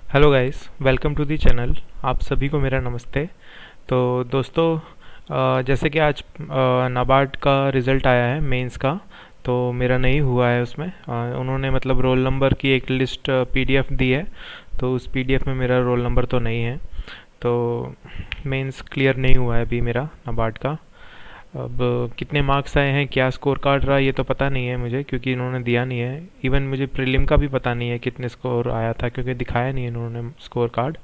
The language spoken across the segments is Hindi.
Hello guys, welcome to the channel. आप सभी को मेरा नमस्ते। तो दोस्तों, जैसे कि आज नाबार्ड का रिज़ल्ट आया है मेंस का। तो मेरा नहीं हुआ है उसमें। उन्होंने मतलब रोल नंबर की एक लिस्ट पीडीएफ दी है। तो उस पीडीएफ में मेरा रोल नंबर तो नहीं है। तो मेंस क्लियर नहीं हुआ है अभी मेरा नाबार्ड का। अब कितने मार्क्स आए हैं, क्या स्कोर कार्ड रहा, ये तो पता नहीं है मुझे, क्योंकि इन्होंने दिया नहीं है। इवन मुझे प्रीलिम का भी पता नहीं है कितने स्कोर आया था, क्योंकि दिखाया नहीं है इन्होंने स्कोर कार्ड।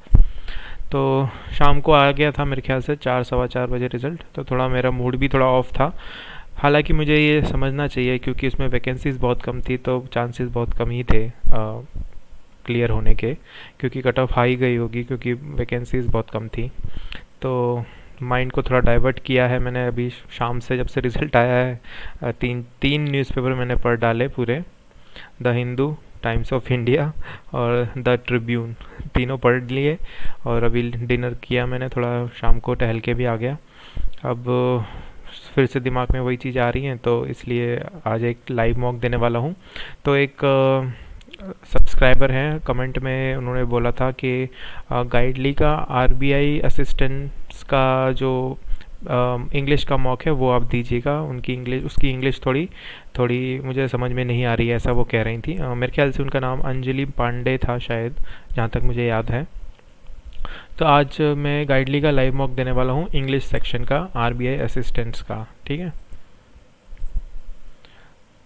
तो शाम को आ गया था मेरे ख्याल से 4 सवा 4 बजे रिज़ल्ट। तो थोड़ा मेरा मूड भी थोड़ा ऑफ था। हालांकि मुझे ये समझना चाहिए, क्योंकि इसमें वैकेंसीज बहुत कम थी, तो चांसेस बहुत कम ही थे क्लियर होने के, क्योंकि कट ऑफ हाई गई होगी, क्योंकि वैकेंसीज बहुत कम थी। तो माइंड को थोड़ा डाइवर्ट किया है मैंने अभी शाम से, जब से रिज़ल्ट आया है। तीन तीन न्यूज़पेपर मैंने पढ़ डाले पूरे। The Hindu, times of India और द ट्रिब्यून, तीनों पढ़ लिए। और अभी डिनर किया मैंने, थोड़ा शाम को टहल के भी आ गया। अब फिर से दिमाग में वही चीज़ आ रही है, तो इसलिए आज एक लाइव मॉक देने वाला हूँ। तो एक सब्सक्राइबर हैं, कमेंट में उन्होंने बोला था कि गाइडली का आरबीआई असिस्टेंट्स का जो इंग्लिश का मॉक है वो आप दीजिएगा। उनकी इंग्लिश, उसकी इंग्लिश थोड़ी थोड़ी मुझे समझ में नहीं आ रही है, ऐसा वो कह रही थी। मेरे ख्याल से उनका नाम अंजलि पांडे था शायद, जहाँ तक मुझे याद है। तो आज मैं गाइडली का लाइव मॉक देने वाला हूँ, इंग्लिश सेक्शन का, आरबीआई असिस्टेंट्स का। ठीक है,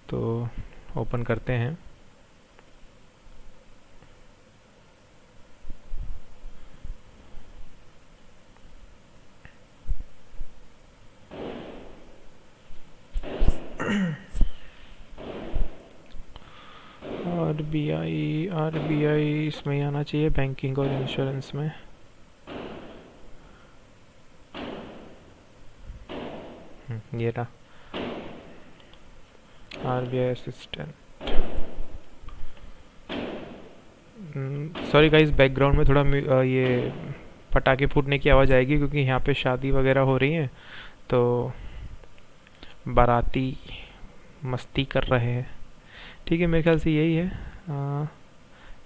तो ओपन करते हैं। आरबीआई आरबीआई इसमें ही आना चाहिए, बैंकिंग और इंश्योरेंस में। ये रहा, RBI assistant. Sorry guys, background में थोड़ा ये पटाखे फूटने की आवाज़ आएगी, क्योंकि यहाँ पे शादी वगैरह हो रही है। तो बाराती मस्ती कर रहे हैं। ठीक है, मेरे ख्याल से यही है।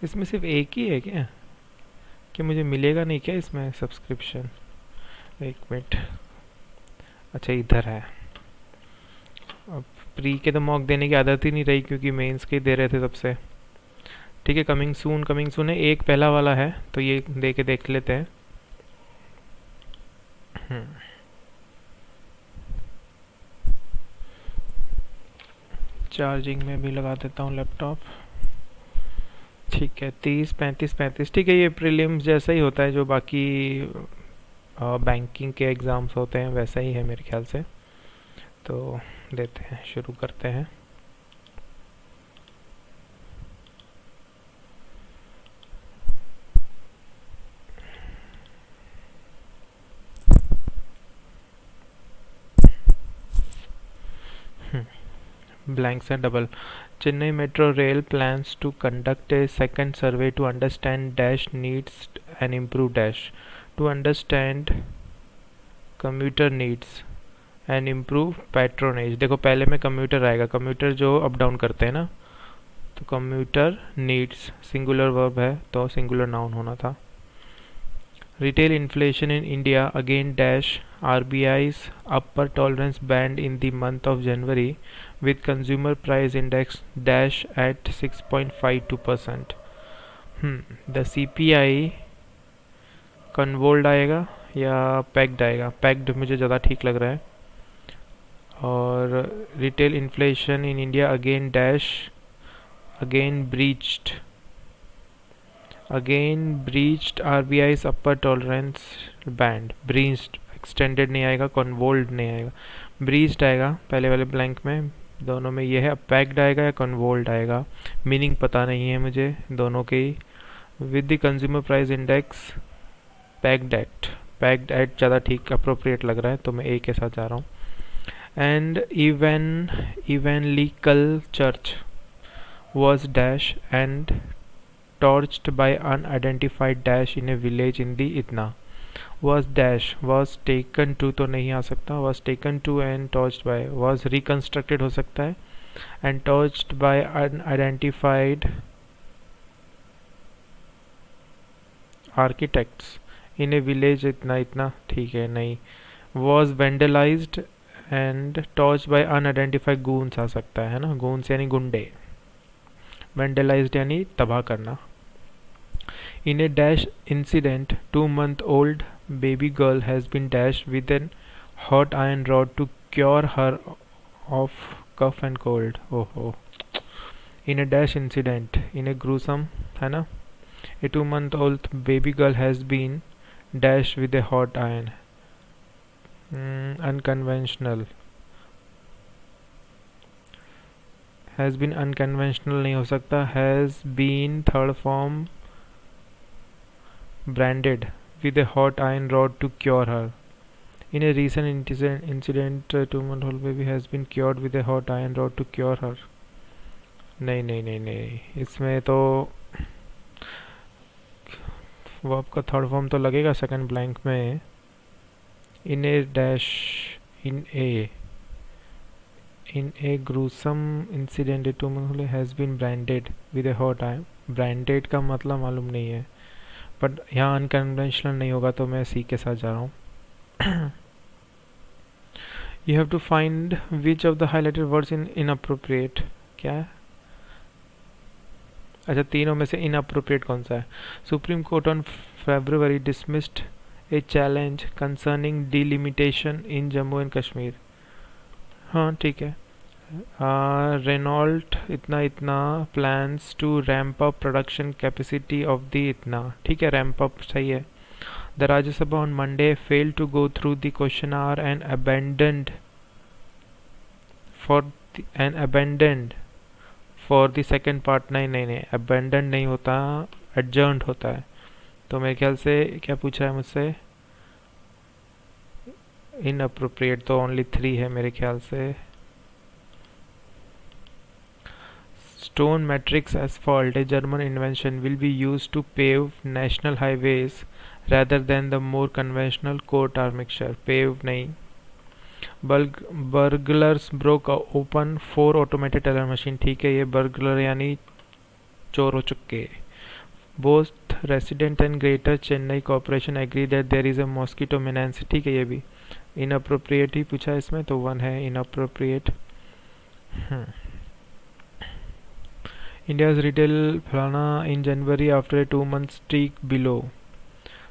इसमें सिर्फ एक ही है क्या, कि मुझे मिलेगा नहीं क्या इसमें सब्सक्रिप्शन? एक मिनट, अच्छा इधर है। अब प्री के तो मॉक देने की आदत ही नहीं रही, क्योंकि मेंस के दे रहे थे तब से। ठीक है, कमिंग सून है, एक पहला वाला है, तो ये दे के देख लेते हैं। चार्जिंग में भी लगा देता हूँ लैपटॉप। ठीक है, 30 35 35। ठीक है, ये प्रीलिम्स जैसा ही होता है जो बाकी बैंकिंग के एग्ज़ाम्स होते हैं, वैसा ही है मेरे ख्याल से। तो देते हैं, शुरू करते हैं। ब्लैंक से double. Chennai metro rail plans to conduct a second survey to understand dash needs and improve dash to understand commuter needs and improve patronage। देखो, पहले में कम्यूटर आएगा, कम्यूटर जो अप डाउन करते हैं ना। तो कम्यूटर नीड्स सिंगुलर वर्ब है, तो सिंगुलर नाउन होना था। Retail inflation in India again dash RBI's upper tolerance band in the month of January, with consumer price index dash at 6.52%. The CPI कन्वोल्ड आएगा या पैक्ड आएगा? पैक्ड मुझे ज़्यादा ठीक लग रहा है। और retail inflation in India again dash, again breached RBI's upper tolerance band. Breached extended नहीं आएगा, कन्वोल्ड नहीं आएगा, ब्रीच्ड आएगा पहले वाले ब्लैंक में। दोनों में ये है, पैक्ड आएगा या कन्वोल्ड आएगा, मीनिंग पता नहीं है मुझे दोनों के ही। With the consumer price index packed at ज़्यादा ठीक अप्रोप्रिएट लग रहा है, तो मैं ए के साथ जा रहा हूँ। And evangelical church was dash and torched by unidentified dash in a village in the Itna। was dash was taken to तो नहीं आ सकता, was taken to and torched by, was reconstructed हो सकता है, and torched by unidentified architects in a village, इतना इतना ठीक है नहीं। Was vandalised and torch by unidentified goons आ सकता है ना, गूंस यानी गुंडे, वेंडलाइज्ड यानी तबाह करना। इन a dash incident 2 month old baby girl has been dashed with an hot iron rod to cure her of cough and cold। ओहो, इन a dash incident, in a gruesome है ना, a 2 month old baby girl has been dashed with a hot iron। Unconventional, has been unconventional नहीं हो सकता, has been third form branded with a hot iron rod to cure her। In a recent incident 2 month old baby has been cured with a hot iron rod to cure her। नहीं नहीं नहीं नहीं, इसमें तो वो आपका थर्ड फॉर्म तो लगेगा सेकंड ब्लैंक में। In a dash, in a gruesome incident a 2 month old has been branded with a hot iron। Branded का मतलब मालूम नहीं है, बट यहाँ अनकन्वेंशनल नहीं होगा तो मैं सी के साथ जा रहा हूँ। You have to find which of the highlighted words in inappropriate, क्या है? अच्छा, तीनों में से इनअप्रोप्रिएट कौन सा है? Supreme Court on February dismissed a challenge concerning delimitation in Jammu and Kashmir. हाँ ठीक है। रेनॉल्ट इतना इतना plans to ramp up production capacity of the इतना, ठीक है, रैम्प अप सही है। The Rajya Sabha on Monday failed to go through the question hour and abandoned for the second part. नहीं नहीं नहीं, अबेंडेंड नहीं होता, एडजर्न्ड होता है। तो मेरे ख्याल से क्या पूछा है मुझसे, इनअप्रोप्रिएट तो ओनली 3 है मेरे ख्याल से। Stone matrix asphalt, a German invention, will be used to pave national highways rather than the more conventional coal tar mixture। Pave नहीं। Burglars broke open 4 automated teller machine, ठीक है, ये burglar यानी चोर हो चुके। Both resident and Greater Chennai Corporation agree that there is a mosquito menace, ठीक है, ये भी inappropriate ही पूछा इसमें, तो 1 है inappropriate। India's retail flauna in January after a 2 month streak below।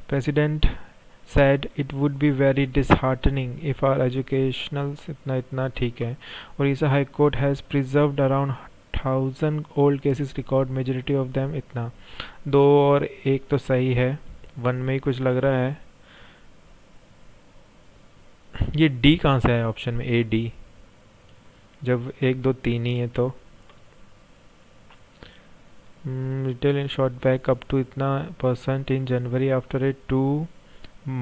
President said it would be very disheartening if our educational इतना इतना ठीक है। Orissa High Court has preserved around 1000 old cases record, majority of them इतना। 2 और 1 तो सही है, 1 में ही कुछ लग रहा है। ये डी कहाँ से है ऑप्शन में, ए डी, जब 1 2 3 ही है तो। Retail in short back up to इतना % in January after a 2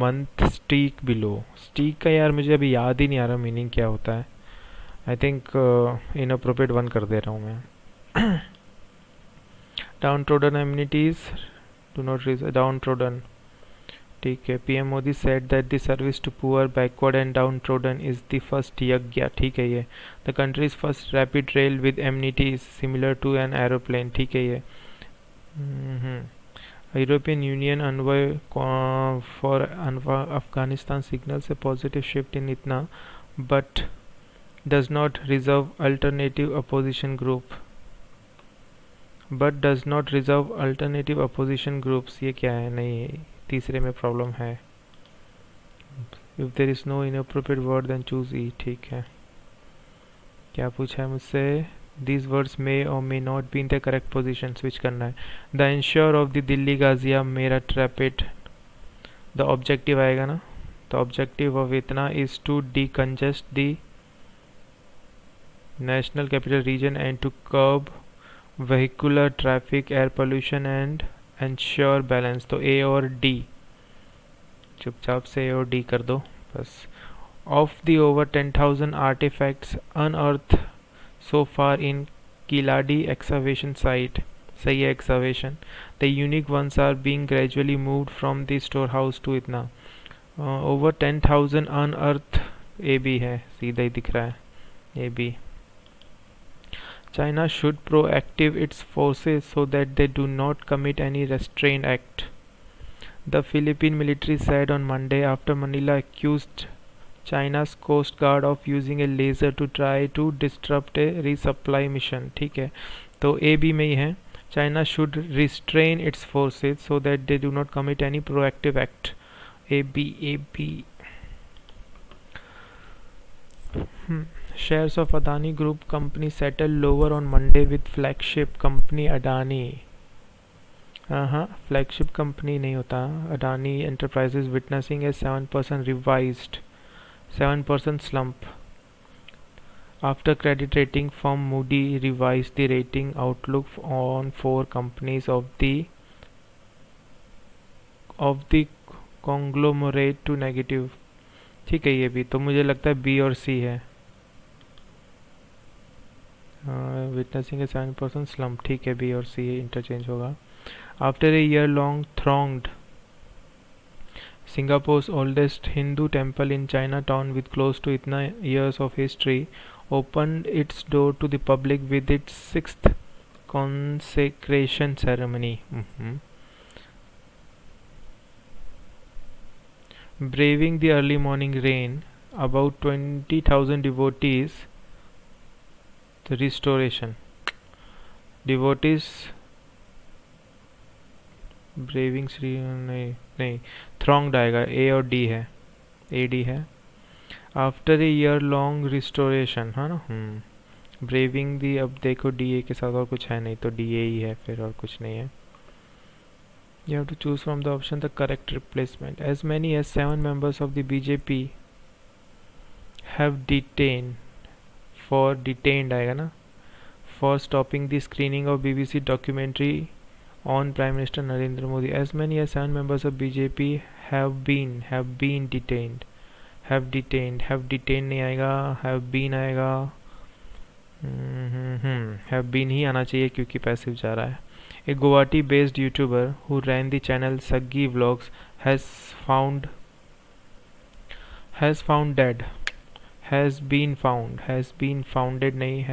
month streak below. Streak का यार मुझे अभी याद ही नहीं आ रहा मीनिंग क्या होता है। आई थिंक इनअप्रोप्रिएट 1 कर दे रहा हूँ मैं। Downtrodden amenities do not downtrodden, ठीक है। PM Modi said that the service to poor, backward and downtrodden is the first yagya, ठीक है ये। The countries first rapid rail with amenities similar to an aeroplane, ठीक है ये। European Union envoy for Afghanistan signals a positive shift in इतना but does not reserve alternative opposition groups, ये क्या है? नहीं, तीसरे में प्रॉब्लम है। If there is no inappropriate word then choose E, ठीक है। क्या पूछा है मुझसे? These words may or may not be in the correct position, switch करना है। The insure of the Delhi गाजिया मेरठ रैपिड, द ऑब्जेक्टिव आएगा ना, द ऑब्जेक्टिव ऑफ इतना is to decongest the national capital region and to curb vehicular traffic, air pollution and ensure balance। तो ए और डी, चुपचाप से ए और डी कर दो बस। Of the over 10,000 artifacts unearthed so far in Kiladi excavation site, सही है excavation, the unique ones are being gradually moved from the storehouse to इतना। over 10,000 unearthed, ए बी है, सीधा ही दिख रहा है A B. China should proactive its forces so that they do not commit any restraint act। The Philippine military said on Monday after Manila accused China's coast guard of using a laser to try to disrupt a resupply mission. ठीक है, तो ए बी में ही है. China should restrain its forces so that they do not commit any proactive act. A B. Shares of Adani Group company settled lower on Monday with flagship company Adani. Flagship company नहीं होता. Adani enterprises witnessing A 7% slump after credit rating firm Moody revised the rating outlook on 4 companies of the conglomerate to negative. ठीक है, ये भी तो मुझे लगता है बी और सी है. विटनेसिंग ए 7% slump. ठीक है, बी और सी इंटरचेंज होगा. After a year-long thronged Singapore's oldest Hindu temple in Chinatown with close to itna years of history opened its door to the public with its 6th consecration ceremony. Braving the early morning rain, about 20,000 devotees. The restoration. Devotees braving Shri नहीं थ्रॉन्ग्ड आएगा. ए और डी है, ए डी है. After a year long restoration है ना. ब्रेविंग दी. अब देखो डी ए के साथ और कुछ है नहीं, तो डी ए ही है फिर, और कुछ नहीं है. You have to choose from the option the correct replacement. As many as 7 members of the BJP have detained आएगा ना, for stopping the screening of BBC documentary on Prime Minister Narendra Modi. As many as 7 members of BJP have been detained. Have detained नहीं आएगा, have been आएगा. have been ही आना चाहिए क्योंकि पैसिव जा रहा है. A Guwahati based YouTuber who ran the channel Saggi Vlogs has found dead. Has been founded नहीं,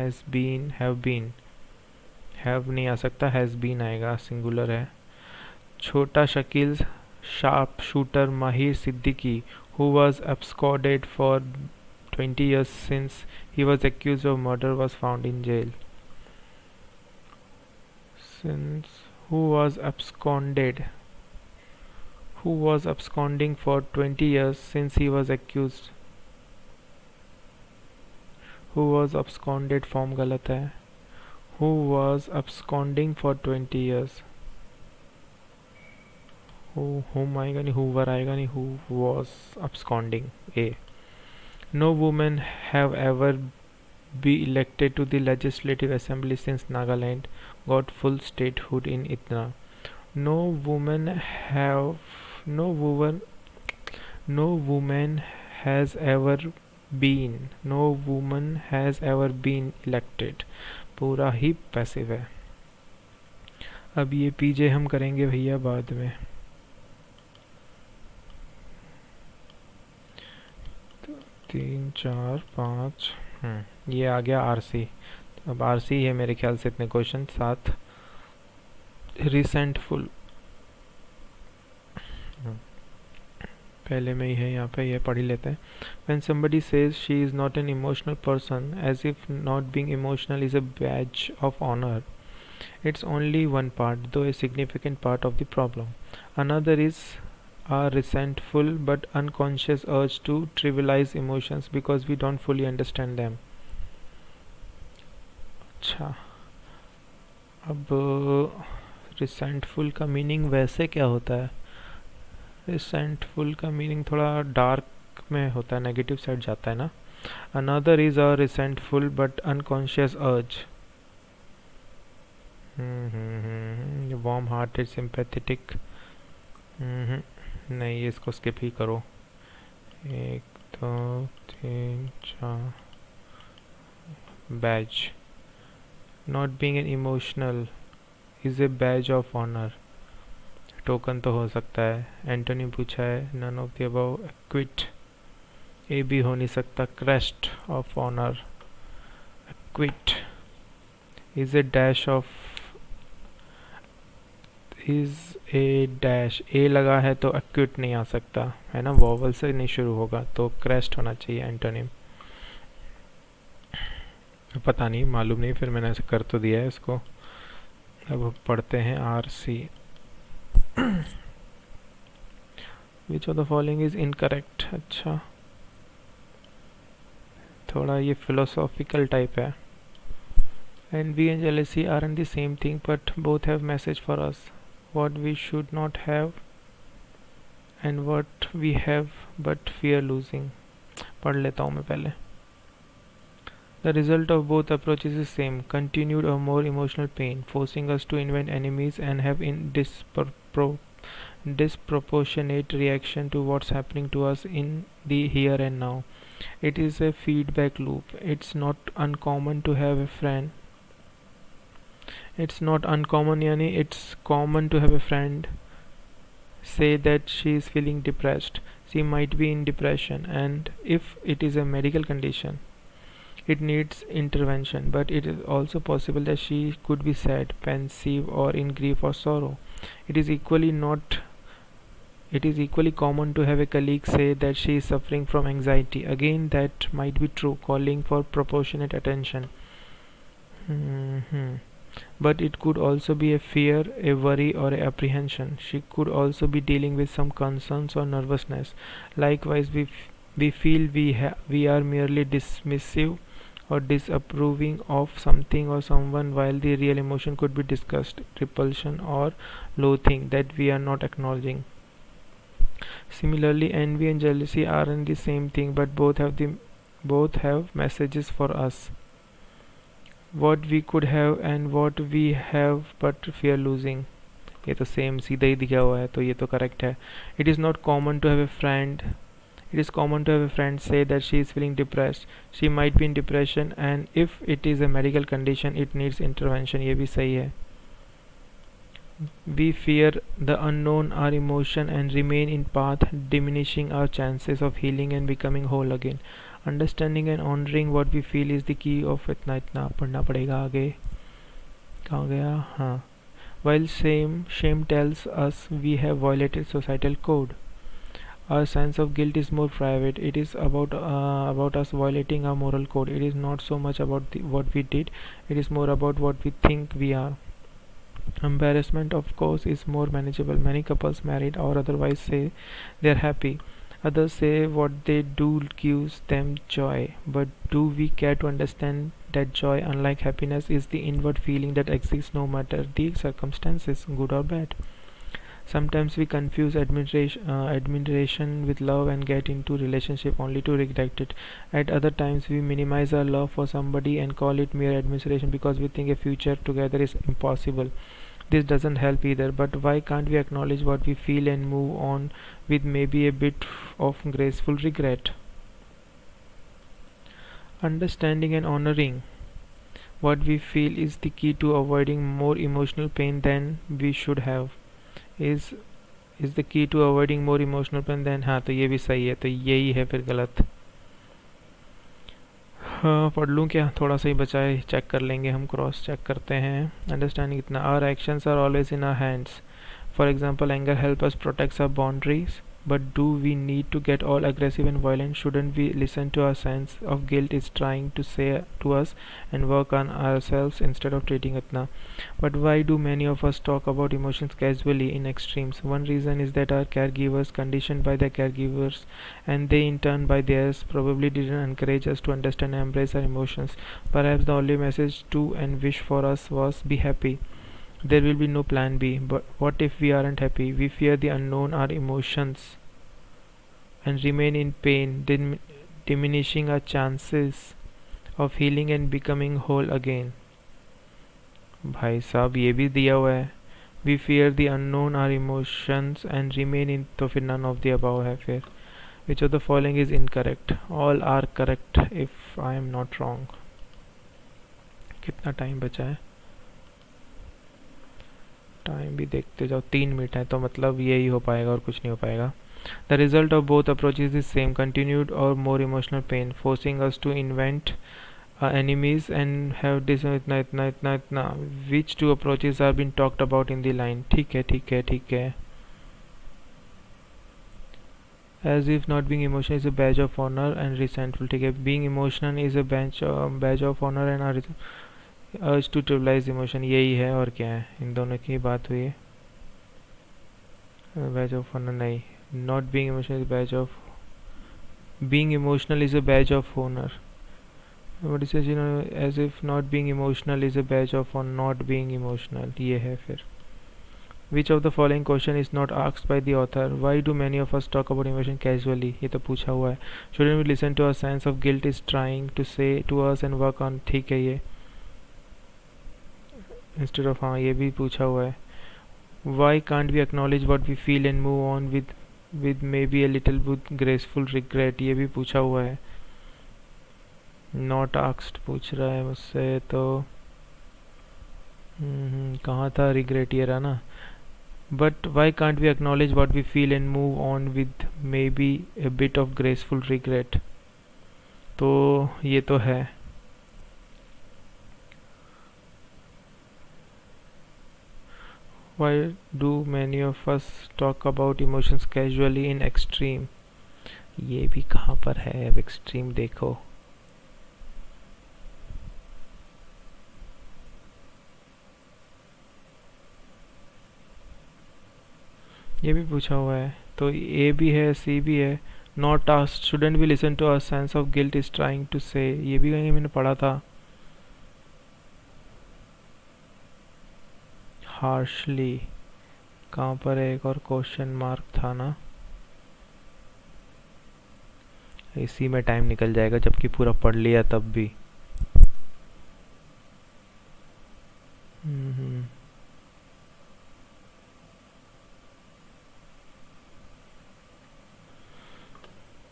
have been हैव नहीं आ सकता, हैज़ बीन आएगा, सिंगुलर है. छोटा शकील शार्प शूटर माहिर Siddiqui who was absconded for 20 years since he was accused of murder was found in jail. Who was absconding for 20 years since he was accused. Who was absconded form गलत है. Who was absconding for 20 years. Whom आएगा नहीं, whoever आएगा नहीं, who was absconding. A. No women have ever been elected to the Legislative Assembly since Nagaland got full statehood in Itna. No woman has ever been elected. पूरा ही पैसिव है. अब ये पीजे हम करेंगे भैया बाद में. तो 3 4 5 ये आ गया आरसी. अब आरसी है मेरे ख्याल से इतने क्वेश्चन. 7 रिसेंटफुल पहले में ही है, यहाँ पे ये पढ़ ही लेते हैं. When somebody says she is not an emotional person, as if not being emotional is a badge of honor, it's only one part, though a significant part of the problem. Another is a resentful but unconscious urge to trivialize emotions because we don't fully understand them. अच्छा, अब रिसेंटफुल का मीनिंग वैसे क्या होता है. रिसेंटफुल का मीनिंग थोड़ा डार्क में होता है, नेगेटिव साइड जाता है ना. Another is a resentful but unconscious urge. Warm hearted sympathetic नहीं, इसको स्किप ही करो. 1 2 3 4 badge. Not being an emotional is a badge of honour. Token तो हो सकता है. एंटोनी पूछा है, none of the above. Quite a भी हो नहीं सकता. Crest of honour. Quite is a dash of is a dash, a लगा है तो एक्यूट नहीं आ सकता है ना, वॉवल से नहीं शुरू होगा, तो क्रेस्ट होना चाहिए एंटोनिम। पता नहीं, मालूम नहीं, फिर मैंने ऐसे कर तो दिया है इसको। अब पढ़ते हैं R C. Which of the following is incorrect. अच्छा, थोड़ा ये फिलोसॉफिकल टाइप है। Envy and jealousy aren't the same thing, but both have message for us. What we should not have and what we have but fear losing. पढ़ लेता हूँ मैं पहले। The result of both approaches is same: continued or more emotional pain, forcing us to invent enemies and have disproportionate reaction to what's happening to us in the here and now. It is a feedback loop. It's not uncommon to have a friend. It's not uncommon, yani it's common to have a friend say that she is feeling depressed. She might be in depression, and if it is a medical condition, it needs intervention. But it is also possible that she could be sad, pensive, or in grief or sorrow. It is equally not. It is equally common to have a colleague say that she is suffering from anxiety. Again, that might be true, calling for proportionate attention. But it could also be a fear, a worry, or a apprehension. She could also be dealing with some concerns or nervousness. Likewise, we feel we are merely dismissive or disapproving of something or someone, while the real emotion could be disgust, repulsion, or loathing that we are not acknowledging. Similarly, envy and jealousy aren't the same thing, but both have messages for us. What we could have and what we have but fear losing. ये तो सेम सीधा ही दिया हुआ है, तो ये तो करेक्ट है। It is not common to have a friend. It is common to have a friend say that she is feeling depressed. She might be in depression, and if it is a medical condition, it needs intervention. ये भी सही है। We fear the unknown, our emotion, and remain in path, diminishing our chances of healing and becoming whole again. Understanding and honoring what we feel is the key of इतना पढ़ना पड़ेगा आगे। कहाँ गया? हाँ। While shame tells us we have violated societal code, our sense of guilt is more private. It is about us violating our moral code. It is not so much about what we did. It is more about what we think we are. Embarrassment, of course, is more manageable. Many couples, married or otherwise, say they are happy. Others say what they do gives them joy. But do we care to understand that joy, unlike happiness, is the inward feeling that exists no matter the circumstances, good or bad? Sometimes we confuse admiration with love and get into relationship only to regret it. At other times we minimize our love for somebody and call it mere admiration because we think a future together is impossible. This doesn't help either, but why can't we acknowledge what we feel and move on with maybe a bit of graceful regret? Understanding and honoring what we feel is the key to avoiding more emotional pain than we should have. Is the key to avoiding more emotional pain than, हाँ तो ये भी सही है, तो यही है फिर गलत। हाँ, पढ़ लूँ क्या? थोड़ा सा ही बचा है, चेक कर लेंगे हम, क्रॉस चेक करते हैं। अंडरस्टैंडिंग इतना, our actions are always in our hands. For example, anger help us protects our boundaries. But do we need to get all aggressive and violent? Shouldn't we listen to our sense of guilt is trying to say to us and work on ourselves instead of treating it now? But why do many of us talk about emotions casually in extremes? One reason is that our caregivers, conditioned by their caregivers and they in turn by theirs, probably didn't encourage us to understand and embrace our emotions. Perhaps the only message to and wish for us was be happy. There will be no plan B. But what if we aren't happy? We fear the unknown, our emotions, and remain in pain, diminishing our chances of healing and becoming whole again. भाई साहब ये भी दिया हुआ है. We fear the unknown, our emotions, and remain in, तो फिर none of the above है फिर. Which of the following is incorrect? All are correct if I am not wrong. कितना टाइम बचा है? टाइम भी देखते जाओ, 3 मिनट है, तो मतलब यही हो पाएगा और कुछ नहीं हो पाएगा. The result of both approaches is same: continued or more emotional pain, forcing us to invent enemies and have this इतना इतना इतना इतना which two approaches are being talked about in the line. ठीक है ठीक है ठीक है. As if not being emotional is a badge of honor and resentful. ठीक है. Being emotional is a badge of honor and urge to trivialize emotion. यही है और क्या है. इन दोनों की बात हुई है. Badge of honor नहीं. Not being emotional is a badge of. Being emotional is a badge of honor. What is it, as if not being emotional is a badge of honor, not being emotional. ये है फिर. Which of the following question is not asked by the author? Why do many of us talk about emotion casually? ये तो पूछा हुआ है. Shouldn't we listen to our sense of guilt is trying to say to us and work on? ठीक है ये. Instead of हाँ ये भी पूछा हुआ है. Why can't we acknowledge what we feel and move on with maybe a little bit graceful regret? ये भी पूछा हुआ है. Not asked पूछ रहा है मुझसे तो कहाँ था regret ये रहा ना. But why can't we acknowledge what we feel and move on with maybe a bit of graceful regret? तो ये तो है. Why do many of us talk about emotions casually in extreme? ये भी कहाँ पर है. अब extreme देखो. ये भी पूछा हुआ है तो ए भी है सी भी है. Not asked shouldn't we listen to our sense of guilt is trying to say. ये भी कहीं मैंने पढ़ा था. हार्शली कहाँ पर है. एक और क्वेश्चन मार्क था ना. इसी में टाइम निकल जाएगा जबकि पूरा पढ़ लिया तब भी.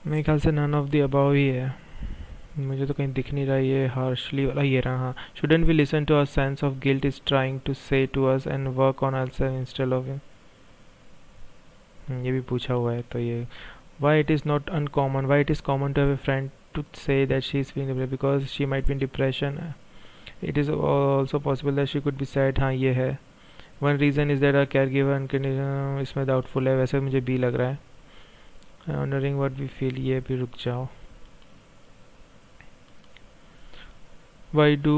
मेरे ख्याल से नन ऑफ द अबव ही है. मुझे तो कहीं दिख नहीं रहा ये हार्शली वाला. ये रहा. हाँ. Shouldn't we listen to our sense of guilt is trying to say to us and work on also instead of. ये भी पूछा हुआ है तो ये. Why it is not uncommon. Why it is common to have a friend to say that she is feeling because she might be in depression. It is also possible that she could be sad. हाँ ये है. One reason is that a care giver unconditional. इसमें डाउटफुल है. वैसे मुझे बी लग रहा है. Wondering what we feel. ये भी रुक जाओ. Why do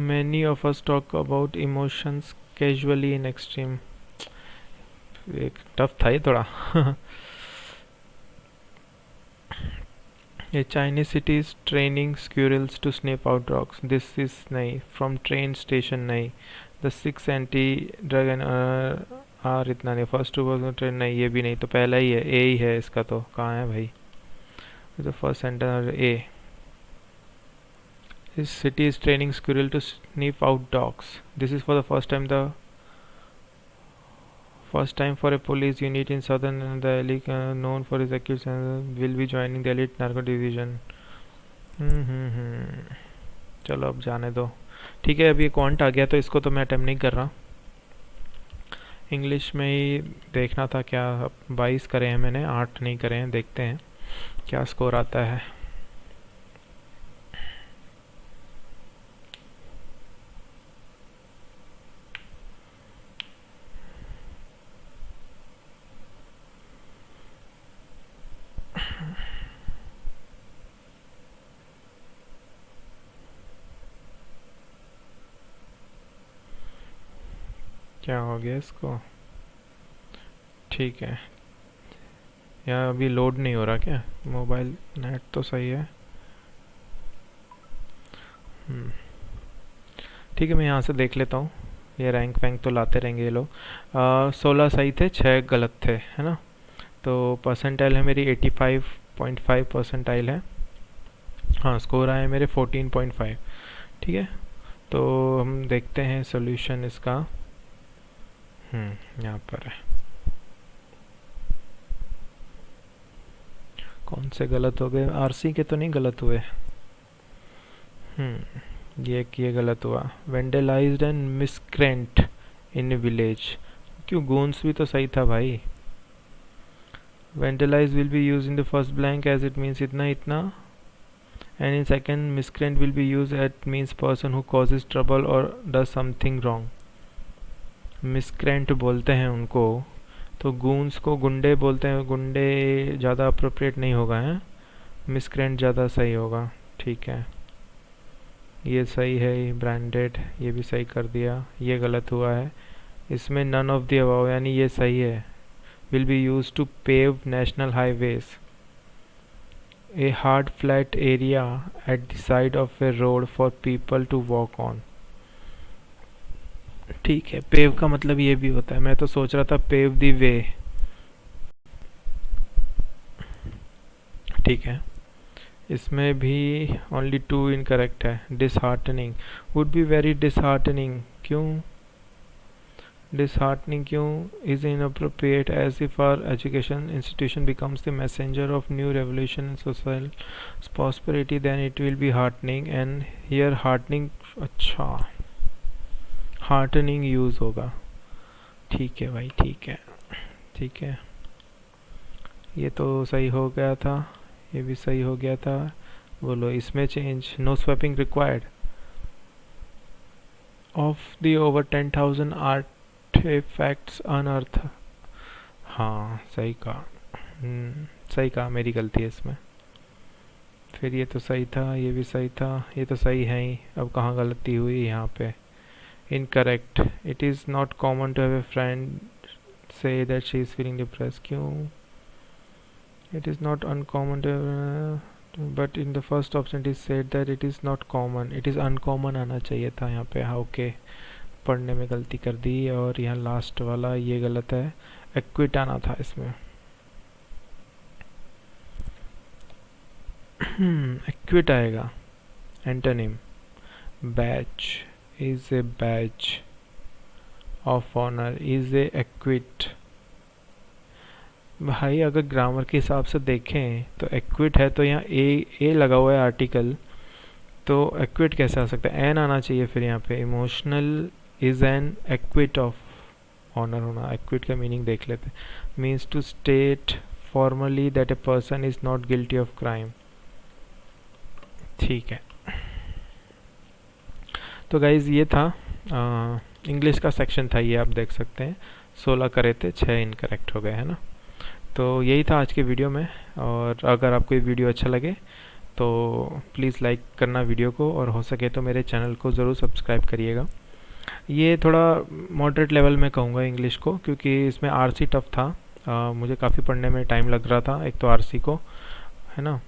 many of us talk about emotions casually in extreme? एक टफ था ये थोड़ा. A Chinese city is training squirrels to sniff out dogs. This is नहीं. From train station नहीं. The 6 anti-drug and आर इतना नहीं. फर्स्ट टू पर्सन ट्रेन नहीं. ये भी नहीं. तो पहला ही है. ए ही है इसका. तो कहाँ है भाई. तो first sentence A. This city is training squirrel to sniff out dogs. This is for the first time for a police unit in southern the elite known for his acute will be joining the elite narco division. चलो अब जाने दो. ठीक है. अभी एक क्वांट आ गया तो इसको तो मैं अटेम्प्ट नहीं कर रहा. इंग्लिश में ही देखना था. क्या 22 करे हैं मैंने. 8 नहीं करे हैं. देखते हैं क्या स्कोर आता है. क्या हो गया इसको. ठीक है. यहाँ अभी लोड नहीं हो रहा क्या. मोबाइल नेट तो सही है. ठीक है. मैं यहाँ से देख लेता हूँ. ये रैंक वैंक तो लाते रहेंगे ये लोग. 16 सही थे 6 गलत थे है ना. तो परसेंटाइल है मेरी 85.5 परसेंटाइल है. हाँ स्कोर आए मेरे 14.5. ठीक है. तो हम देखते हैं सोल्यूशन इसका. यहाँ पर है. कौन से गलत हो गए. आरसी के तो नहीं गलत हुए. ये गलत हुआ. Vandalized and miscreant in village. क्यों. गोन्स भी तो सही था भाई. Vandalize will be use in the first blank as it means इतना इतना And in second, miscreant will be used at means person who causes trouble or does something wrong. मिसक्रेंट बोलते हैं उनको, तो गूंस को गुंडे बोलते हैं, गुंडे ज़्यादा अप्रोप्रिएट नहीं होगा, है मिसक्रेंट ज़्यादा सही होगा। ठीक है, ये सही है, ब्रांडेड ये भी सही कर दिया, ये गलत हुआ है। इसमें नन ऑफ द अबव यानी ये सही है। Will be use to pave national highways, a hard flat area at the side of a road for people to walk on. ठीक है, पेव का मतलब ये भी होता है, मैं तो सोच रहा था पेव द वे। ठीक है, इसमें भी ओनली 2 इनकरेक्ट है। Disheartening would be very disheartening, क्यों disheartening क्यों is inappropriate as if our education institution becomes the messenger of new revolution and social prosperity, then it will be heartening, and here heartening अच्छा heartening यूज़ होगा। ठीक है भाई, ठीक है, ठीक है, ये तो सही हो गया था, ये भी सही हो गया था। बोलो इसमें change, no swapping required of the over 10,000 artefacts unearth. हाँ सही कहा, सही कहा, मेरी गलती है इसमें। फिर ये तो सही था, ये भी सही था, ये तो सही है ही। अब कहाँ गलती हुई यहाँ पे? Incorrect, it is not common to have a friend say that she is feeling depress, क्यों? It is not uncommon to, but in the first option it is said that it is not common, it is uncommon आना चाहिए था यहाँ पे। हाँ ओके, पढ़ने में गलती कर दी। और यहाँ लास्ट वाला ये गलत है, एक्विट आना था इसमें। एक्विट आएगा। Antonym, badge, is a badge of honour, is a acquit. भाई अगर ग्रामर के हिसाब से देखें तो एक्विट है, तो यहाँ ए लगा हुआ है आर्टिकल, तो एक्विट कैसे आ सकता है? एन आना चाहिए फिर यहाँ पे। Emotional is an acquit of honour होना। एक्विट का मीनिंग देख लेते हैं, means to state formally that a person is not guilty of crime. ठीक है, तो गाइज ये था इंग्लिश का सेक्शन था, ये आप देख सकते हैं। 16 करे थे, 6 इनकरेक्ट हो गए, है ना। तो यही था आज के वीडियो में। और अगर आपको ये वीडियो अच्छा लगे तो प्लीज़ लाइक करना वीडियो को, और हो सके तो मेरे चैनल को ज़रूर सब्सक्राइब करिएगा। ये थोड़ा मॉडरेट लेवल में कहूँगा इंग्लिश को, क्योंकि इसमें आरसी टफ था। मुझे काफ़ी पढ़ने में टाइम लग रहा था, एक तो आरसी को, है ना,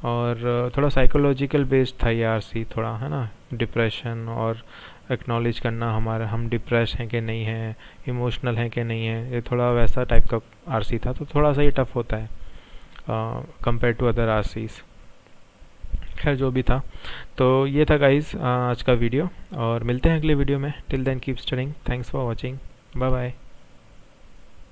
और थोड़ा साइकोलॉजिकल बेस्ड था ये आरसी थोड़ा, है ना। डिप्रेशन और एक्नॉलेज करना हमारा, हम डिप्रेस हैं कि नहीं हैं, इमोशनल हैं कि नहीं हैं, ये थोड़ा वैसा टाइप का आरसी था। तो थोड़ा सा ये टफ होता है कंपेयर टू अदर आरसीज। खैर जो भी था, तो ये था गाइस आज का वीडियो, और मिलते हैं अगले वीडियो में। Till then keep studying, thanks for watching, bye bye.